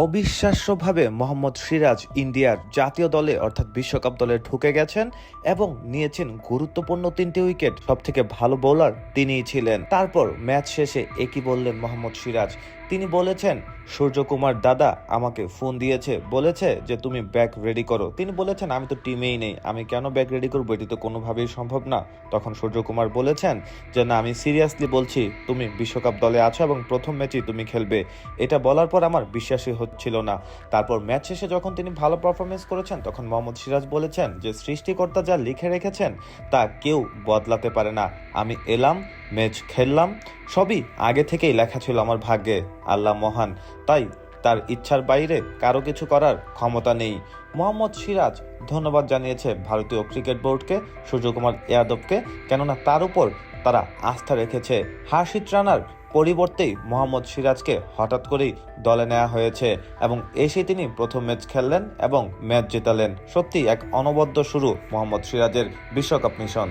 অবিশ্বাস্যভাবে মোহাম্মদ সিরাজ ইন্ডিয়ার জাতীয় দলে অর্থাৎ বিশ্বকাপ দলে ঢুকে গেছেন এবং নিয়েছেন গুরুত্বপূর্ণ 3টি উইকেট। সবথেকে ভালো বোলার তিনিই ছিলেন। তারপর ম্যাচ শেষে একই বললেন মোহাম্মদ সিরাজ। তিনি বলেছেন, সূর্যকুমার দাদা আমাকে ফোন দিয়েছে, বলেছে যে তুমি ব্যাগ রেডি করো। তিনি বলেছেন, আমি তো টিমেই নেই, আমি কেন ব্যাগ রেডি করবো, এটি তো কোনোভাবেই সম্ভব না। তখন সূর্যকুমার বলেছেন যে না, আমি সিরিয়াসলি বলছি, তুমি বিশ্বকাপ দলে আছো এবং প্রথম ম্যাচেই তুমি খেলবে। এটা বলার পর আমার বিশ্বাসই হচ্ছিল না। তারপর ম্যাচ শেষে যখন তিনি ভালো পারফরমেন্স করেছেন, তখন মোহাম্মদ সিরাজ বলেছেন যে সৃষ্টিকর্তা যা লিখে রেখেছেন তা কেউ বদলাতে পারে না। আমি এলাম, ম্যাচ খেললাম, সবই আগে থেকেই লেখা ছিল আমার ভাগ্যে। আল্লাহ মহান, তাই তার ইচ্ছার বাইরে কারো কিছু করার ক্ষমতা নেই। মোহাম্মদ সিরাজ ধন্যবাদ জানিয়েছে ভারতীয় ক্রিকেট বোর্ডকে, সূর্যকুমার যাদবকে, কেননা তার উপর তারা আস্থা রেখেছে। হার্ষিত রানার পরিবর্তেই মোহাম্মদ সিরাজকে হঠাৎ করেই দলে নেওয়া হয়েছে এবং এসে তিনি প্রথম ম্যাচ খেললেন এবং ম্যাচ জেতালেন। সত্যি এক অনবদ্য শুরু মোহাম্মদ সিরাজের বিশ্বকাপ মিশন।